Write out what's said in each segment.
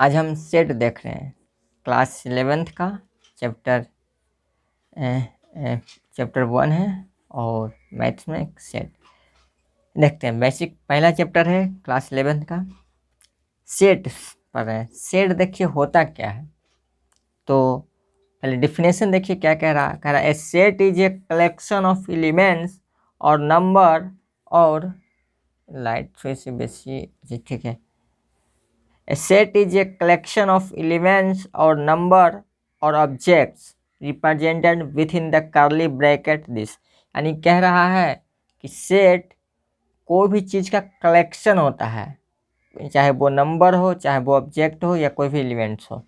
आज हम सेट देख रहे हैं क्लास 11th का चैप्टर 1 है और मैथ्स में सेट देखते हैं। बेसिक पहला चैप्टर है क्लास 11th का, सेट पढ़ रहे हैं। सेट देखिए होता क्या है, तो पहले डिफिनेशन देखिए क्या कह रहा है। A set is a collection of elements और नंबर और लाइट थोड़ी सी बेसी जी, ठीक है। A set is a collection of elements or number or objects represented within the curly bracket this। यानी कह रहा है कि सेट कोई भी चीज़ का कलेक्शन होता है, चाहे वो नंबर हो, चाहे वो ऑब्जेक्ट हो या कोई भी एलिमेंट्स हो।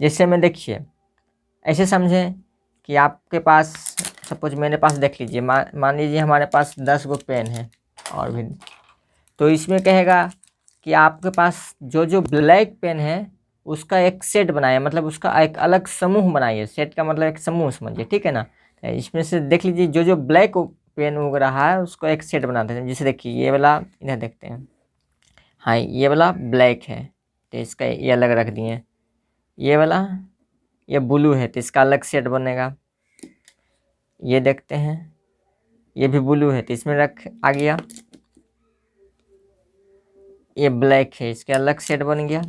जैसे में देखिए, ऐसे समझें कि आपके पास सपोज मेरे पास देख लीजिए, मान लीजिए हमारे पास 10 गो पेन है और भी, तो इसमें कहेगा कि आपके पास जो जो ब्लैक पेन है उसका एक सेट बनाइए, मतलब उसका एक अलग समूह बनाइए। सेट का मतलब एक समूह समझिए, ठीक है ना। इसमें से देख लीजिए जो जो ब्लैक पेन उग रहा है उसको एक सेट बनाते हैं। जैसे देखिए ये वाला, इधर देखते हैं, हाँ ये वाला ब्लैक है तो इसका ये अलग रख दिए। ये वाला ये ब्लू है तो इसका अलग सेट बनेगा। ये देखते हैं ये भी ब्लू है तो इसमें रख आ गया। ये ब्लैक है, इसके अलग सेट बन गया।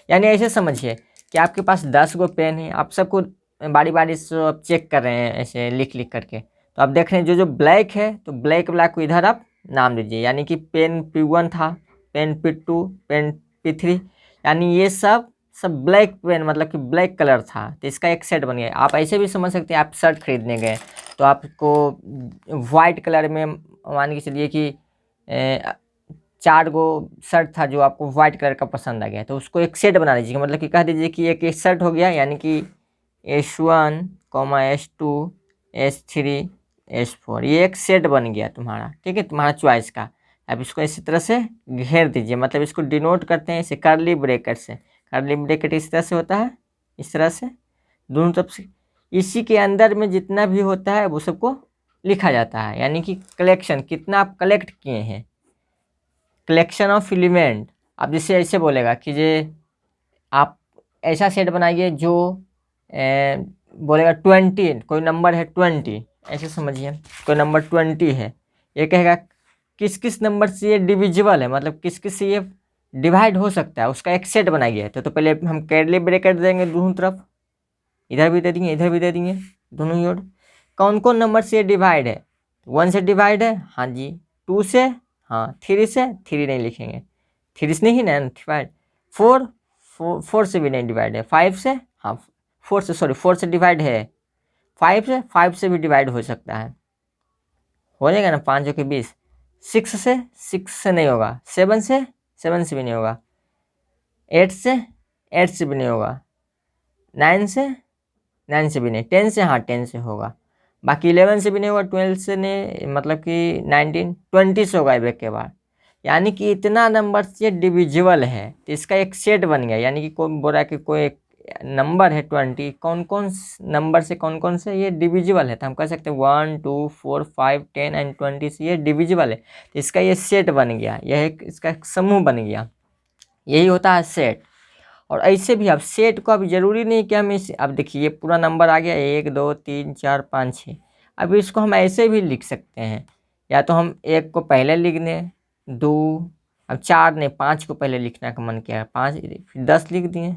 यानी ऐसे समझिए कि आपके पास 10 गो पेन है, आप सबको बारी बारी से आप चेक कर रहे हैं ऐसे लिख लिख करके। तो आप देख रहे हैं जो जो ब्लैक है तो ब्लैक वाला को इधर आप नाम दीजिए। यानी कि पेन P1 था, पेन P2, पेन P3, यानी ये सब ब्लैक पेन मतलब कि ब्लैक कलर था तो इसका एक सेट बन गया। आप ऐसे भी समझ सकते हैं, आप शर्ट खरीदने गए तो आपको वाइट कलर में मान के चलिए कि 4 गो शर्ट था जो आपको व्हाइट कलर का पसंद आ गया, तो उसको एक सेट बना लीजिएगा। मतलब कि कह दीजिए कि एक शर्ट हो गया, यानी कि S1, S2, S3, S4, ये एक सेट बन गया तुम्हारा, ठीक है, तुम्हारा चॉइस का। अब इसको इसी तरह से घेर दीजिए, मतलब इसको डिनोट करते हैं इसे कर्ली ब्रैकेट से। कर्ली ब्रैकेट इस तरह से होता है, इस तरह से दोनों तरफ से। इसी के अंदर में जितना भी होता है वो सबको लिखा जाता है। यानी कि कलेक्शन, कितना आप कलेक्ट किए हैं, कलेक्शन ऑफ एलिमेंट। आप जैसे ऐसे बोलेगा कि जे आप ऐसा सेट बनाइए जो बोलेगा 20, कोई नंबर है 20, ऐसे समझिए कोई नंबर 20 है, ये कहेगा किस किस नंबर से ये डिविजिबल है, मतलब किस किस से ये डिवाइड हो सकता है, उसका एक सेट बनाइए। तो पहले हम कर्ली ब्रैकेट देंगे दोनों तरफ, इधर भी दे देंगे इधर भी दे देंगे, दोनों ही ओर। कौन कौन नंबर से ये डिवाइड है? 1 से डिवाइड है, हाँ जी। 2 से, हाँ। 3 से, 3 नहीं लिखेंगे, 3 से नहीं ना डिवाइड। 4 से भी नहीं डिवाइड है। 5 से, हाँ 4 से, सॉरी 4 से डिवाइड है। 5 से भी डिवाइड हो सकता है, हो जाएगा ना, 5 के 20। 6 से नहीं होगा। 7 से भी नहीं होगा। 8 से भी नहीं होगा। 9 से भी नहीं। 10 से, हाँ 10 से होगा। बाकी 11 से भी नहीं होगा, 12 से नहीं, मतलब कि 19, 20 से होगा एक के बाद। यानी कि इतना नंबर से डिविजिबल है तो इसका एक सेट बन गया। यानी कि कोई बोल रहा है कि कोई एक नंबर है 20, कौन कौन नंबर से कौन कौन से ये डिविजिबल है, तो हम कह सकते हैं 1, 2, 4, 5, 10 एंड 20 से ये डिविजिबल है, तो इसका ये सेट बन गया, यह एक इसका एक समूह बन गया। यही होता है सेट। और ऐसे भी अब सेट को अब जरूरी नहीं कि हम इस, अब देखिए ये पूरा नंबर आ गया 1, 2, 3, 4, 5, 6। अब इसको हम ऐसे भी लिख सकते हैं, या तो हम 1 को पहले लिख दें, 2, अब 4 नहीं 5 को पहले लिखने का मन किया, 5, फिर 10 लिख दिए,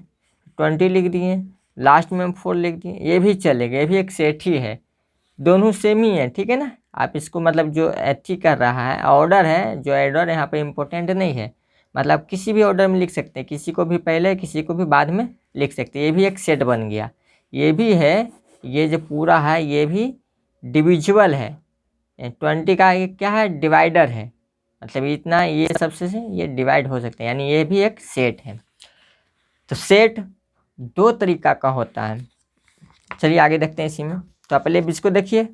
20 लिख दिए, लास्ट में हम 4 लिख दिए, ये भी चलेगा, ये भी एक सेट ही है। दोनों सेम ही है, ठीक है ना। आप इसको मतलब जो एथी कर रहा है ऑर्डर है, जो ऑर्डर यहाँ पे इम्पोर्टेंट नहीं है, मतलब किसी भी ऑर्डर में लिख सकते हैं, किसी को भी पहले किसी को भी बाद में लिख सकते हैं। ये भी एक सेट बन गया। ये भी है, ये जो पूरा है ये भी डिविजिबल है। 20 का ये क्या है, डिवाइडर है, मतलब इतना ये सबसे से ये डिवाइड हो सकते हैं, यानी ये भी एक सेट है। तो सेट 2 तरीका का होता है। चलिए आगे देखते हैं इसी में। तो पहले इसको देखिए,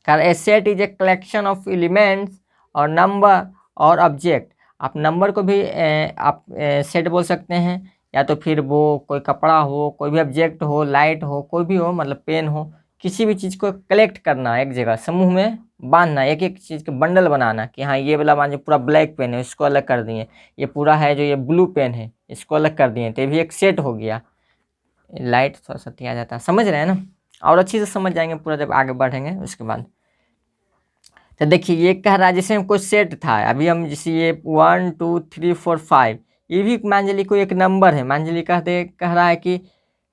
a set is a collection of elements और नंबर और ऑब्जेक्ट। आप नंबर को भी आप सेट बोल सकते हैं, या तो फिर वो कोई कपड़ा हो, कोई भी ऑब्जेक्ट हो, लाइट हो, कोई भी हो, मतलब पेन हो, किसी भी चीज़ को कलेक्ट करना, एक जगह समूह में बांधना, एक एक चीज़ के बंडल बनाना कि हाँ ये वाला मान लो पूरा ब्लैक पेन है, इसको अलग कर दिए, ये पूरा है जो ये ब्लू पेन है, इसको अलग कर दिए, तो ये भी एक सेट हो गया। लाइट थोड़ा सा आ जाता है, समझ रहे हैं ना, और अच्छी से समझ जाएंगे पूरा जब आगे बढ़ेंगे उसके बाद। तो देखिए ये कह रहा है जैसे हम कोई सेट था, अभी हम जैसे ये 1 2 3 4 5, ये भी मान लीजिए कोई एक नंबर है, मान लीजिए कह रहा है कि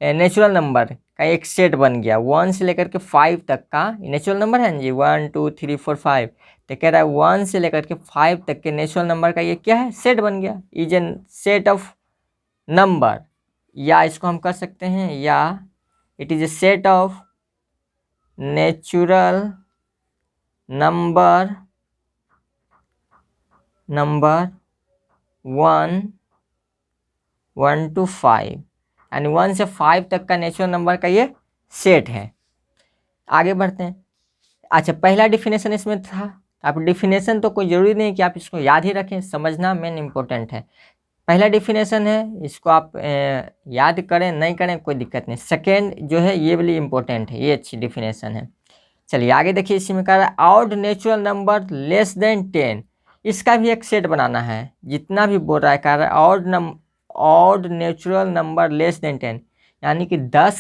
नेचुरल नंबर का एक सेट बन गया 1 से लेकर के 5 तक का, नेचुरल नंबर है ना जी, 1 2 3 4 5, तो कह रहा है 1 से लेकर के 5 तक के नेचुरल नंबर का ये क्या है, सेट बन गया, is an set of number, या इसको हम कर सकते हैं, या it is a set of natural number 1 to 5, यानी 1 से 5 तक का नेचुरल नंबर का ये सेट है। आगे बढ़ते हैं। अच्छा, पहला डिफिनेशन इसमें था, आप डिफिनेशन तो कोई ज़रूरी नहीं कि आप इसको याद ही रखें, समझना मेन इम्पोर्टेंट है। पहला डिफिनेशन है, इसको आप याद करें नहीं करें कोई दिक्कत नहीं। सेकेंड जो है ये वाली इम्पोर्टेंट है, ये अच्छी डिफिनेशन है। चलिए आगे देखिए, इसी में कह रहा है odd natural number less than 10, इसका भी एक सेट बनाना है। जितना भी बोल रहा है कह रहा है odd natural number less than 10, यानी कि 10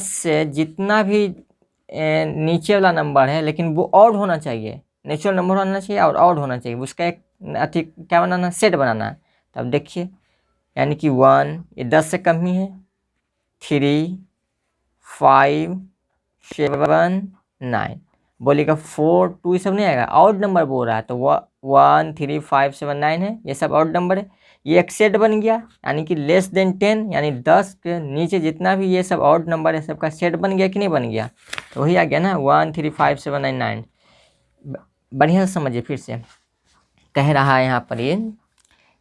से जितना भी नीचे वाला नंबर है लेकिन वो ऑड होना चाहिए, नेचुरल नंबर होना चाहिए और ऑड होना चाहिए, उसका एक अति क्या बनाना, सेट बनाना है। तब देखिए, यानी कि 1 ये 10 से कम ही है, 3 5 7 9, बोलेगा 4 2 ये सब नहीं आएगा, ऑड नंबर बोल रहा है, तो 1 3 5 7 9 है, ये सब ऑड नंबर है। ये एक सेट बन गया, यानी कि लेस देन 10, यानी 10 के नीचे जितना भी ये सब ऑड नंबर है सबका सेट बन गया कि नहीं बन गया, तो वही आ गया ना 1 3 5 7 9 9। बढ़िया से समझिए फिर से, कह रहा है यहाँ पर ये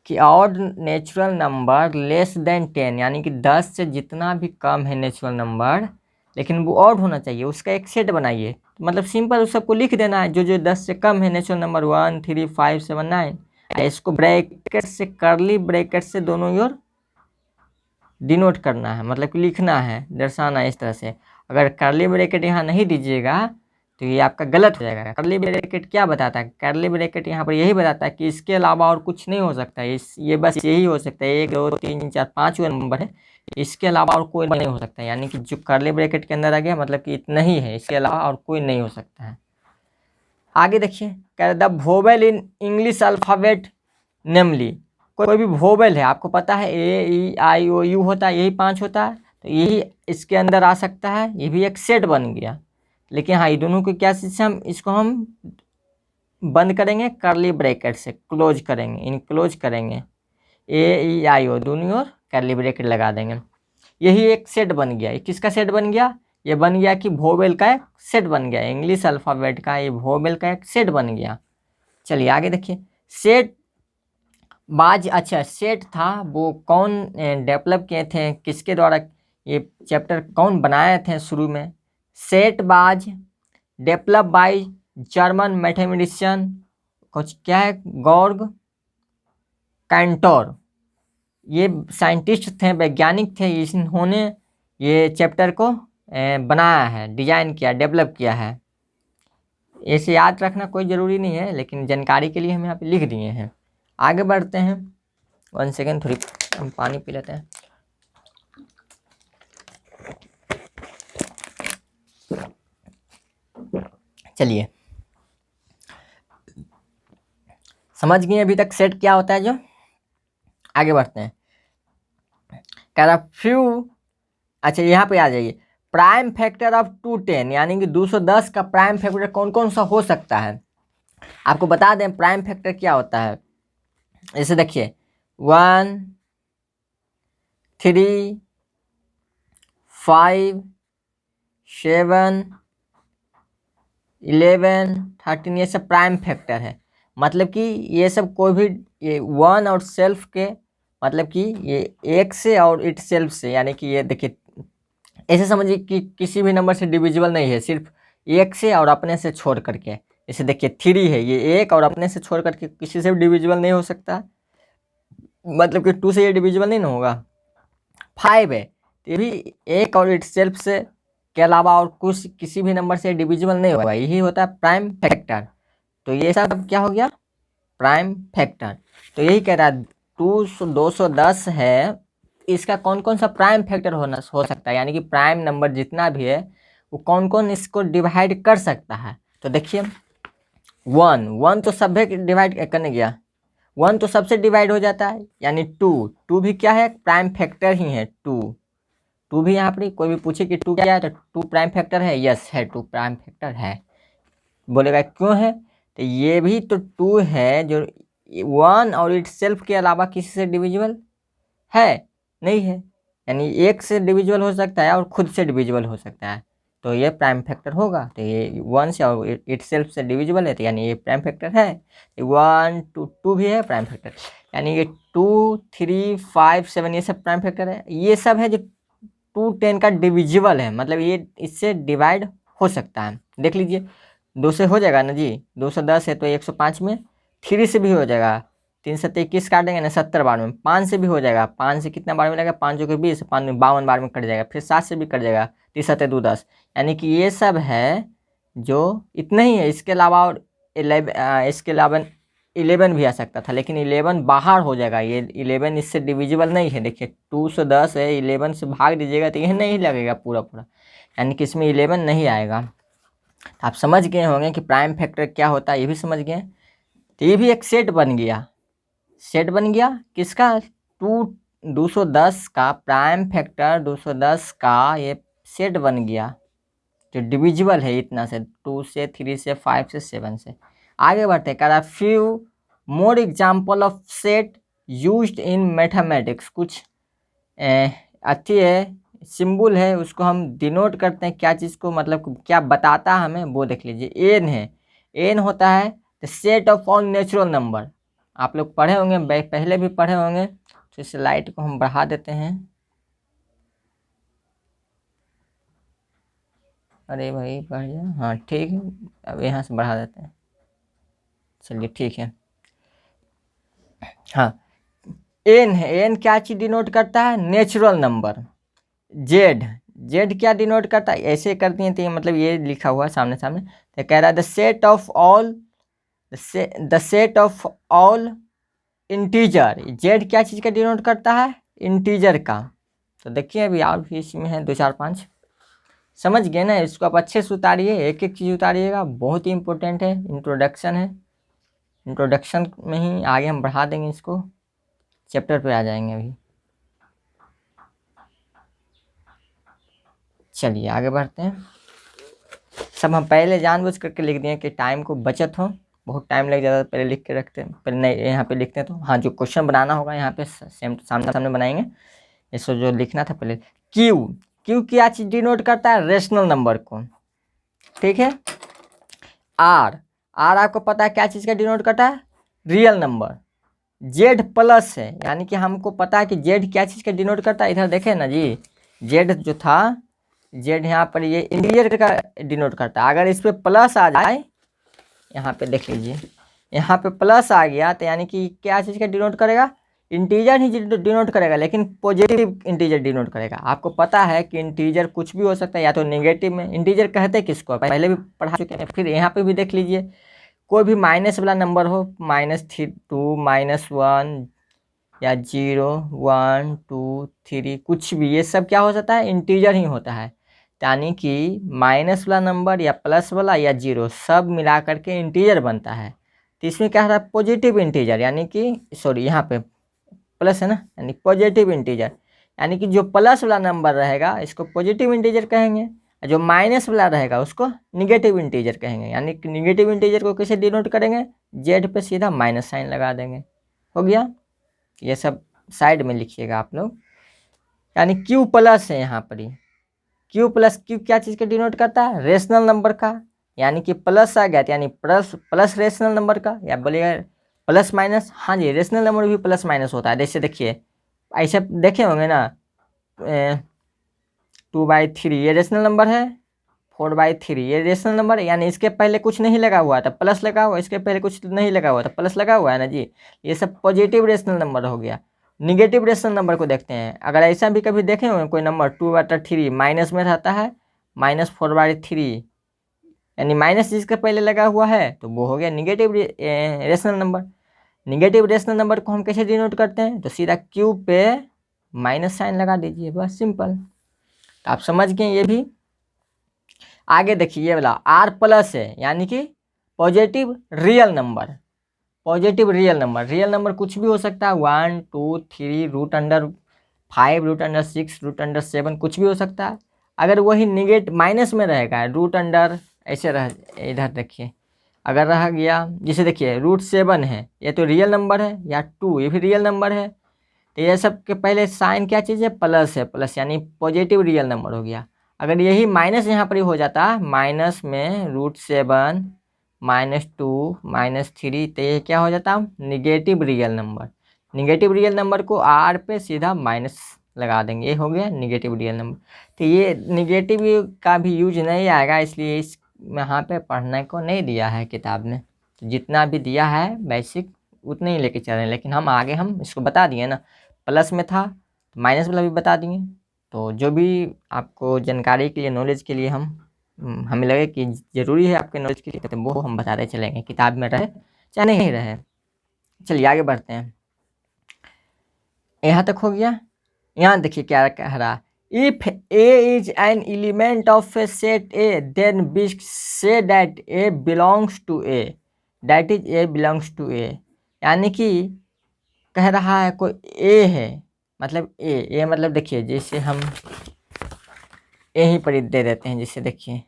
कि odd natural number less than 10, यानी कि 10 से जितना भी कम है नेचुरल नंबर लेकिन वो ऑड होना चाहिए, उसका एक सेट बनाइए। मतलब सिंपल उस सबको लिख देना है, जो 10 से कम है नेचुरल नंबर 1 3 5 7 9, इसको ब्रैकेट से, करली ब्रैकेट से दोनों ओर डिनोट करना है, मतलब कि लिखना है, दर्शाना है इस तरह से। अगर करली ब्रैकेट यहाँ नहीं दीजिएगा तो ये आपका गलत हो जाएगा। करली ब्रैकेट क्या बताता है, करली ब्रैकेट यहाँ पर यही बताता है कि इसके अलावा और कुछ नहीं हो सकता है, ये बस यही हो सकता है, 1 2 3 4 5 नंबर है, इसके अलावा और कोई नहीं हो सकता है। यानी कि जो करली ब्रैकेट के अंदर आ गया मतलब कि इतना ही है, इसके अलावा और कोई नहीं हो सकता है। आगे देखिए, कह रहे the vowel in English alphabet namely, कोई भी वोवेल है, आपको पता है ए ई आई ओ यू होता है, यही 5 होता है, तो यही इसके अंदर आ सकता है, ये भी एक सेट बन गया। लेकिन हाँ, ये दोनों को क्या सिस्टम, इसको हम बंद करेंगे करली ब्रैकेट से, क्लोज करेंगे, इनक्लोज करेंगे, ए ई आई ओ दोनों ओर करली ब्रैकेट लगा देंगे, यही एक सेट बन गया। ये किसका सेट बन गया, ये बन गया कि वोवेल का एक सेट बन गया, इंग्लिश अल्फ़ाबेट का ये वोवेल का एक सेट बन गया। चलिए आगे देखिए, सेट बाज, अच्छा सेट था वो कौन डेवलप किए थे, किसके द्वारा ये चैप्टर कौन बनाए थे शुरू में, सेट बाज डेवलप बाय जर्मन मैथमेटिशियन, कुछ क्या है, गॉर्ग कैंटोर, ये साइंटिस्ट थे, वैज्ञानिक थे, इन्होंने ये चैप्टर को बनाया है, डिजाइन किया, डेवलप किया है। ऐसे याद रखना कोई ज़रूरी नहीं है, लेकिन जानकारी के लिए हम यहाँ पे लिख दिए हैं। आगे बढ़ते हैं, 1 सेकेंड, थोड़ी हम पानी पी लेते हैं। चलिए, समझ गए अभी तक सेट क्या होता है जो। आगे बढ़ते हैं, कह रहा फ्यू, अच्छा यहाँ पे आ जाइए, प्राइम फैक्टर ऑफ 210, यानी कि 210 का प्राइम फैक्टर कौन कौन सा हो सकता है। आपको बता दें प्राइम फैक्टर क्या होता है। जैसे देखिए 1 3 5 7 11 13, ये सब प्राइम फैक्टर है। मतलब कि ये सब कोई भी ये 1 और सेल्फ के, मतलब कि ये एक से और इट सेल्फ से, यानी कि ये देखिए ऐसे समझिए कि किसी भी नंबर से डिविजिबल नहीं है, सिर्फ एक से और अपने से छोड़ करके। जैसे देखिए 3 है, ये एक और अपने से छोड़ करके किसी से भी डिविजिबल नहीं हो सकता, मतलब कि 2 से ये डिविजिबल नहीं ना होगा। 5 है, ये भी एक और इट सेल्फ से के अलावा और कुछ किसी भी नंबर से डिविजिबल नहीं होगा, यही होता है प्राइम फैक्टर। तो ये सब क्या हो गया, प्राइम फैक्टर। तो यही कह रहा है 210 है, इसका कौन कौन सा प्राइम फैक्टर हो सकता है, यानी कि प्राइम नंबर जितना भी है वो कौन कौन इसको डिवाइड कर सकता है। तो देखिए 1 तो सब डिवाइड करने गया, 1 तो सबसे डिवाइड हो जाता है, यानी 2 भी क्या है, प्राइम फैक्टर ही है। 2 भी यहाँ पर कोई भी पूछे कि 2 क्या है तो 2 प्राइम फैक्टर है, यस है 2 प्राइम फैक्टर है। बोलेगा क्यों है, तो ये भी तो 2 है जो 1 और इट सेल्फ के अलावा किसी से डिविजिबल है नहीं है, यानी एक से डिविजिबल हो सकता है और खुद से डिविजिबल हो सकता है, तो ये प्राइम फैक्टर होगा। तो ये 1 से और इट सेल्फ से डिविजिबल है, तो यानी ये प्राइम फैक्टर है। 1 2 भी है प्राइम फैक्टर, यानी ये 2 3 5 7 ये सब प्राइम फैक्टर है। ये सब है जो 2 10 का डिविजिबल है, मतलब ये इससे डिवाइड हो सकता है। देख लीजिए 2 से हो जाएगा ना जी, 210 है तो 105 में, 3 से भी हो जाएगा, 3 से 21 काटेंगे ना 70 बार में, 5 से भी हो जाएगा, 5 से कितना बार में लगेगा, 5 के 20, 5 में 52 बार में कट जाएगा, फिर 7 से भी कट जाएगा, 30 7 2 10, यानी कि ये सब है जो इतना ही है। इसके अलावा और 11 भी आ सकता था, लेकिन 11 बाहर हो जाएगा, ये 11 इससे डिविजिबल नहीं है। देखिए 210 है, 11 से भाग दीजिएगा तो यह नहीं लगेगा पूरा पूरा, यानी कि इसमें 11 नहीं आएगा। आप समझ गए होंगे कि प्राइम फैक्टर क्या होता है, ये भी समझ गए। तो ये भी एक सेट बन गया, सेट बन गया किसका, 210 का प्राइम फैक्टर 210 का ये सेट बन गया जो डिविजिबल है इतना से, 2 से 3 से 5 से 7 से। आगे बढ़ते कह रहा few more example of set used in mathematics. कुछ अच्छी है सिंबल है, उसको हम डिनोट करते हैं क्या चीज़ को, मतलब क्या बताता है हमें, वो देख लीजिए। एन है, एन होता है the set of all natural number. आप लोग पढ़े होंगे, पहले भी पढ़े होंगे, तो इस लाइट को हम बढ़ा देते हैं। अरे भाई बढ़ गया, हाँ ठीक है, अब यहाँ से बढ़ा देते हैं, चलिए ठीक है। हाँ एन है, एन क्या चीज़ डिनोट करता है, नेचुरल नंबर। जेड, जेड क्या डिनोट करता है, ऐसे कर दिए तो मतलब ये लिखा हुआ है सामने सामने, तो कह रहा है the set of all, the set of all integer. Z क्या चीज़ का डिनोट करता है, इंटीजर का। तो देखिए अभी और भी इसमें है 2 4 5, समझ गए ना। इसको आप अच्छे से उतारिए, एक एक चीज़ उतारिएगा, बहुत ही इंपॉर्टेंट है, इंट्रोडक्शन है। इंट्रोडक्शन में ही आगे हम बढ़ा देंगे, इसको चैप्टर पे आ जाएंगे अभी। चलिए आगे बढ़ते हैं। सब हम पहले जानबूझ करके लिख दिए कि टाइम को बचत हो, बहुत टाइम लग जाता है, पहले लिख के रखते हैं, पहले नहीं यहाँ पे लिखते हैं। तो हाँ जो क्वेश्चन बनाना होगा यहाँ पे सेम सामने सामने बनाएंगे, इसको जो लिखना था पहले। क्यू, क्यू क्या चीज़ डिनोट करता है, रेशनल नंबर को, ठीक है। आर, आर आपको पता है क्या चीज़ का डिनोट करता है, रियल नंबर। जेड प्लस है, यानी कि हमको पता है कि जेड क्या चीज़ का डिनोट करता है, इधर देखें ना जी, जेड जो था, जेड यहाँ पर ये इंटीजर का डिनोट करता है। अगर इस पर प्लस आ जाए, यहाँ पे देख लीजिए, यहाँ पे प्लस आ गया तो यानी कि क्या चीज़ का डिनोट करेगा, इंटीजर ही डिनोट करेगा, लेकिन पॉजिटिव इंटीजर डिनोट करेगा। आपको पता है कि इंटीजर कुछ भी हो सकता है, या तो नेगेटिव में। इंटीजर कहते हैं किसको, पहले भी पढ़ा चुके हैं, फिर यहाँ पे भी देख लीजिए, कोई भी माइनस वाला नंबर हो, -2 -1 या 0 1 2 3 कुछ भी, ये सब क्या हो सकता है, इंटीजर ही होता है। यानी कि माइनस वाला नंबर या प्लस वाला या 0 सब मिला करके इंटीजर बनता है। तो इसमें क्या होता है, पॉजिटिव इंटीजर, यानी कि सॉरी यहाँ पे प्लस है ना, यानी पॉजिटिव इंटीजर, यानी कि जो प्लस वाला नंबर रहेगा इसको पॉजिटिव इंटीजर कहेंगे, जो माइनस वाला रहेगा उसको निगेटिव इंटीजर कहेंगे। यानी कि निगेटिव इंटीजर को कैसे डिनोट करेंगे, जेड पे सीधा माइनस साइन लगा देंगे, हो गया। ये सब साइड में लिखिएगा आप लोग। यानी क्यू प्लस है यहाँ पर ही, क्यू प्लस, क्यू क्या चीज़ का डिनोट करता है, रेशनल नंबर का, यानी कि प्लस आ गया यानी प्लस, प्लस रेशनल नंबर का, या बोलिएगा प्लस माइनस, हाँ जी रेशनल नंबर भी प्लस माइनस होता है। जैसे देखिए ऐसे देखे होंगे ना, 2/3 ये रेशनल नंबर है, 4/3 ये रेशनल नंबर है, यानी इसके पहले कुछ नहीं लगा हुआ था, प्लस लगा हुआ, इसके पहले कुछ नहीं लगा हुआ था, प्लस लगा हुआ है ना जी, ये सब पॉजिटिव रेशनल नंबर हो गया। निगेटिव रेशनल नंबर को देखते हैं। अगर ऐसा भी कभी देखे हो कोई नंबर 2/3 माइनस में रहता है, -4/3, यानी माइनस जिसके पहले लगा हुआ है तो वो हो गया negative rational number. Negative rational number को हम कैसे डिनोट करते हैं, तो सीधा क्यू पे माइनस साइन लगा दीजिए, बस सिंपल। तो आप समझ गए ये भी। आगे देखिए ये वाला आर प्लस है, यानी कि positive real number. Positive real number, real number कुछ भी हो सकता है, 1 2 3 √5 √6 √7 कुछ भी हो सकता है। अगर वही माइनस में रहेगा, √ ऐसे रह, इधर देखिए अगर रह गया, जैसे देखिए √7 है, ये तो रियल नंबर है, या 2 ये भी रियल नंबर है, तो ये सब के पहले साइन क्या चीज़ है, प्लस है, प्लस यानी पॉजिटिव रियल नंबर हो गया। अगर यही माइनस यहाँ पर ही हो जाता, माइनस में √7 -2 -3, तो ये क्या हो जाता, negative real number. Negative real number को आर पे सीधा माइनस लगा देंगे, ये हो गया निगेटिव रियल नंबर। तो ये निगेटिव का भी यूज नहीं आएगा, इसलिए इस यहाँ पे पढ़ने को नहीं दिया है किताब में। तो जितना भी दिया है बेसिक उतने ही लेके चल रहे हैं, लेकिन हम आगे हम इसको बता दिए ना, प्लस में था तो माइनस वाला भी बता दिए। तो जो भी आपको जानकारी के लिए, नॉलेज के लिए हमें लगे कि ज़रूरी है आपके नॉलेज के लिए, तो वो हम बताते चलेंगे, किताब में रहे चाहे नहीं रहे। चलिए आगे बढ़ते हैं। यहाँ तक हो गया। यहाँ देखिए क्या कह रहा, if a is an element of a set A, then we say that a belongs to A, that is a belongs to A. यानी कि कह रहा है कोई ए है, मतलब ए मतलब देखिए, जैसे हम यहीं पर दे देते हैं, जैसे देखिए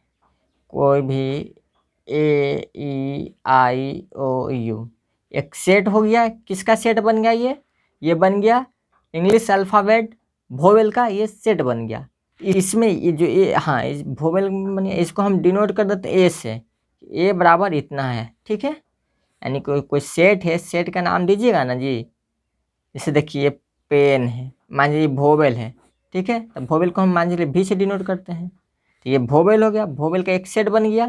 कोई भी AEIOU एक सेट हो गया। किसका सेट बन गया, ये बन गया इंग्लिश अल्फ़ाबेट वोवेल का, ये सेट बन गया। इसमें ये जो हाँ इस वोवेल बन गया, इसको हम डिनोट कर देते ए से, ए बराबर इतना है, ठीक है। यानी कोई सेट है, सेट का नाम दीजिएगा ना जी। जैसे देखिए पेन है, मान लीजिए वोवेल है, ठीक है, तो वोवेल को हम मान लीजिए भी से डिनोट करते हैं, तो ये वोवेल हो गया, वोवेल का एक सेट बन गया।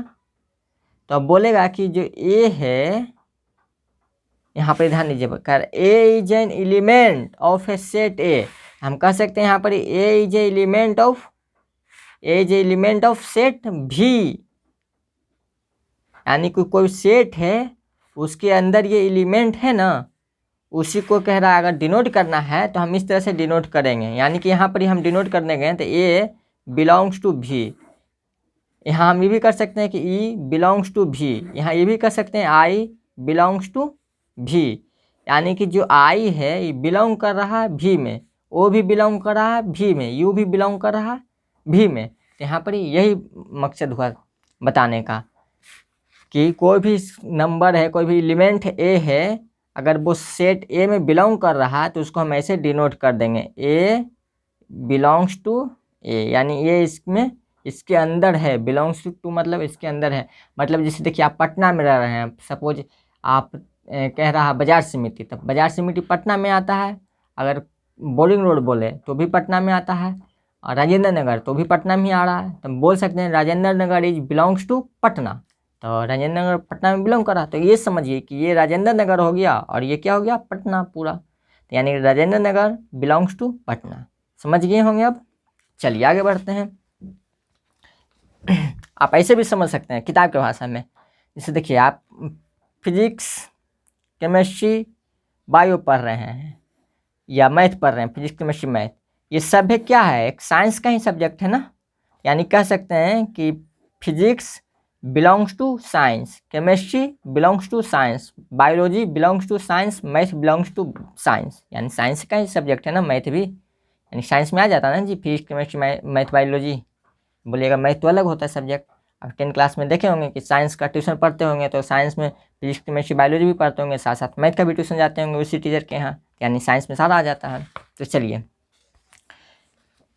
तो अब बोलेगा कि जो ए है, यहाँ पर ध्यान दीजिए, कर a is an element of a set A, हम कह सकते हैं यहाँ पर a is element of set भी। यानी कोई सेट है, उसके अंदर ये एलिमेंट है ना, उसी को कह रहा है अगर डिनोट करना है तो हम इस तरह से डिनोट करेंगे। यानी कि यहाँ पर ही हम डिनोट करने गए तो ए बिलोंग्स टू भी, यहाँ हम ये भी कर सकते हैं कि ई बिलोंग्स टू भी, यहाँ ये भी कर सकते हैं आई बिलोंग्स टू भी। यानी कि जो आई है ये बिलोंग कर रहा है भी में, ओ भी बिलोंग कर रहा है भी में, यू भी बिलोंग कर रहा है भी में। तो यहाँ पर यही मकसद हुआ बताने का कि कोई भी नंबर है, कोई भी एलिमेंट ए है, अगर वो सेट ए में बिलोंग कर रहा है तो उसको हम ऐसे डिनोट कर देंगे, ए बिलोंग्स टू ए, यानी ये इसमें इसके अंदर है, बिलोंग्स टू मतलब इसके अंदर है। मतलब जैसे देखिए आप पटना में रह रहे हैं, सपोज आप कह रहा है बाजार समिति, तब बाजार समिति पटना में आता है। अगर बोरिंग रोड बोले तो भी पटना में आता है, और राजेंद्र नगर तो भी पटना में आ रहा है, तो हम बोल सकते हैं Rajendra Nagar is belongs to Patna, तो राजेंद्र नगर पटना में बिलोंग कर रहा है। तो ये समझिए कि ये राजेंद्र नगर हो गया और ये क्या हो गया, पटना पूरा। तो यानी राजेंद्र नगर बिलोंग्स टू पटना, समझ गए होंगे। अब चलिए आगे बढ़ते हैं। आप ऐसे भी समझ सकते हैं किताब की भाषा में, जैसे देखिए आप फिजिक्स केमिस्ट्री बायो पढ़ रहे हैं या मैथ पढ़ रहे हैं, फिजिक्स केमिस्ट्री मैथ, ये सब है क्या है, एक साइंस का ही सब्जेक्ट है ना। यानी कह सकते हैं कि physics belongs to science, chemistry belongs to science, biology belongs to science, math belongs to science, यानी साइंस का ही सब्जेक्ट है ना मैथ भी, यानी साइंस में आ जाता है ना जी, फिजिक्स केमिस्ट्री मैथ बायोलॉजी। बोलिएगा मैथ तो अलग होता है सब्जेक्ट। आप 10 क्लास में देखे होंगे कि साइंस का ट्यूशन पढ़ते होंगे, तो साइंस में फिजिक्स केमिस्ट्री बायोलॉजी भी पढ़ते होंगे, साथ साथ मैथ का भी ट्यूशन जाते होंगे उसी टीचर के यहाँ, यानी साइंस में सारा आ जाता है। तो चलिए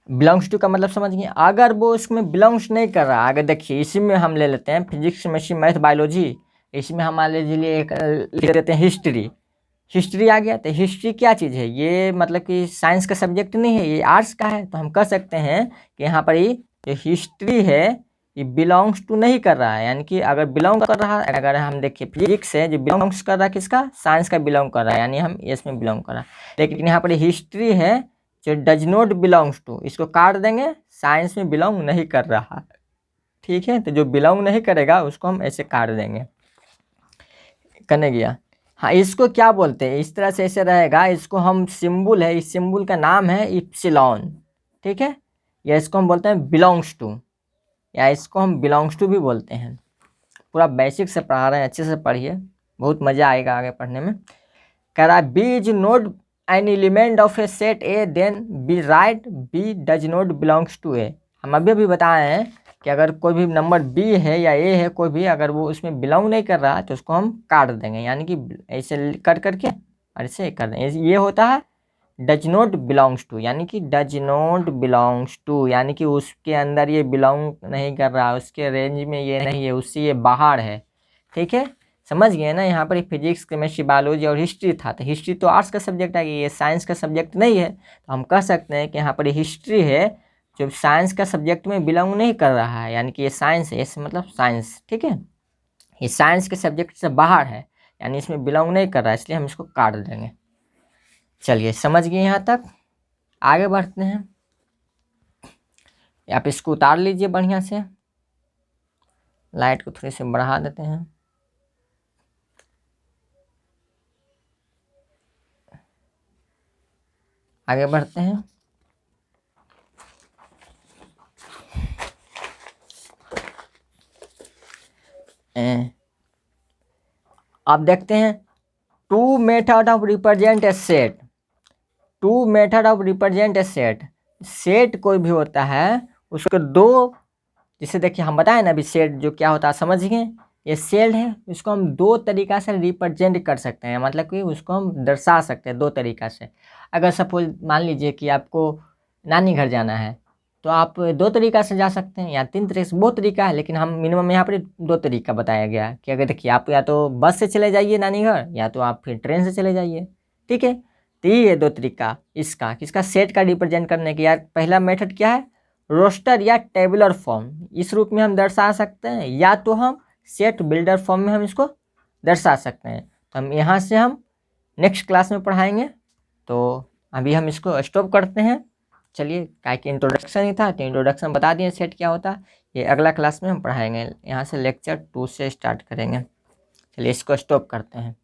बिलोंग्स टू का मतलब समझ गए। अगर वो इसमें बिलोंग्स नहीं कर रहा, अगर देखिए इसी में हम ले लेते हैं फिजिक्स केमिस्ट्री मैथ बायोलॉजी, इसमें हमारे लिए एक लिख देते हैं हिस्ट्री आ गया। तो हिस्ट्री क्या चीज़ है, ये मतलब कि साइंस का सब्जेक्ट नहीं है, ये आर्ट्स का है। तो हम कह सकते हैं कि यहाँ पर जो हिस्ट्री है ये बिलोंग्स टू नहीं कर रहा है, यानी कि अगर बिलोंग कर रहा है, अगर हम देखिए फिजिक्स है जो बिलोंग्स कर रहा है किसका, साइंस का बिलोंग कर रहा है, यानी हम इसमें बिलोंग कर रहा है। लेकिन यहाँ पर हिस्ट्री है जो डज नॉट बिलोंग्स टू, इसको काट देंगे, साइंस में बिलोंग नहीं कर रहा। ठीक है, तो जो बिलोंग नहीं करेगा उसको हम ऐसे काट देंगे। करने गया। हाँ, इसको क्या बोलते हैं, इस तरह से ऐसे रहेगा, इसको हम सिंबल है, इस सिंबल का नाम है इप्सिलॉन। ठीक है, या इसको हम बोलते हैं बिलोंग्स टू, या इसको हम बिलोंग्स टू भी बोलते हैं। पूरा बेसिक से पढ़ा रहे हैं, अच्छे से पढ़िए, बहुत मज़ा आएगा आगे पढ़ने में। कह रहा है b is not an element of a set A, then b write b does not belongs to A. हम अभी बताए हैं कि अगर कोई भी नंबर बी है या ए है, कोई भी अगर वो उसमें बिलोंग नहीं कर रहा है तो उसको हम काट देंगे, यानी कि ऐसे कर करके और ऐसे कर देंगे। ये होता है डज नॉट बिलोंग्स टू, यानी कि डज नॉट बिलोंग्स टू, यानी कि उसके अंदर ये बिलोंग नहीं कर रहा, उसके रेंज में ये नहीं है, उससे ये बाहर है। ठीक है, समझ गए ना। यहाँ पर फिजिक्स, केमिस्ट्री, बायोलॉजी और हिस्ट्री था, तो हिस्ट्री तो आर्ट्स का सब्जेक्ट है, ये साइंस का सब्जेक्ट नहीं है, तो हम कह सकते हैं कि यहाँ पर हिस्ट्री है जो साइंस का सब्जेक्ट में बिलोंग नहीं कर रहा है, यानी कि ये साइंस है, इससे मतलब साइंस। ठीक है, ये साइंस के सब्जेक्ट से बाहर है, यानी इसमें बिलोंग नहीं कर रहा है, इसलिए हम इसको काट देंगे। चलिए, समझ गए यहाँ तक, आगे बढ़ते हैं। आप इसको उतार लीजिए बढ़िया से, लाइट को थोड़ी सी बढ़ा देते हैं। आगे बढ़ते हैं। अब देखते हैं two method of represent a set. Two method of represent a set, set कोई भी होता है उसको दो, जिसे देखिए हम बताएं ना अभी सेट जो क्या होता है, समझ गए। ये सेट है, इसको हम दो तरीक़ा से रिप्रेजेंट कर सकते हैं, मतलब कि उसको हम दर्शा सकते हैं दो तरीक़ा से। अगर सपोज मान लीजिए कि आपको नानी घर जाना है, तो आप दो तरीक़ा से जा सकते हैं, या तीन तरीके से, बहुत तरीका है, लेकिन हम मिनिमम यहाँ पर दो तरीका बताया गया है कि अगर देखिए आप या तो बस से चले जाइए नानी घर, या तो आप फिर ट्रेन से चले जाइए। ठीक है, तो ये दो तरीका इसका किसका, सेट का रिप्रेजेंट करने के। यार पहला मेथड क्या है, रोस्टर या टेबुलर फॉर्म, इस रूप में हम दर्शा सकते हैं, या तो हम सेट बिल्डर फॉर्म में हम इसको दर्शा सकते हैं। तो हम यहाँ से हम नेक्स्ट क्लास में पढ़ाएंगे, तो अभी हम इसको स्टॉप करते हैं। चलिए, क्या कि इंट्रोडक्शन ही था, तो इंट्रोडक्शन बता दिए सेट क्या होता है, ये अगला क्लास में हम पढ़ाएंगे, यहाँ से लेक्चर 2 से स्टार्ट करेंगे। चलिए, इसको स्टॉप करते हैं।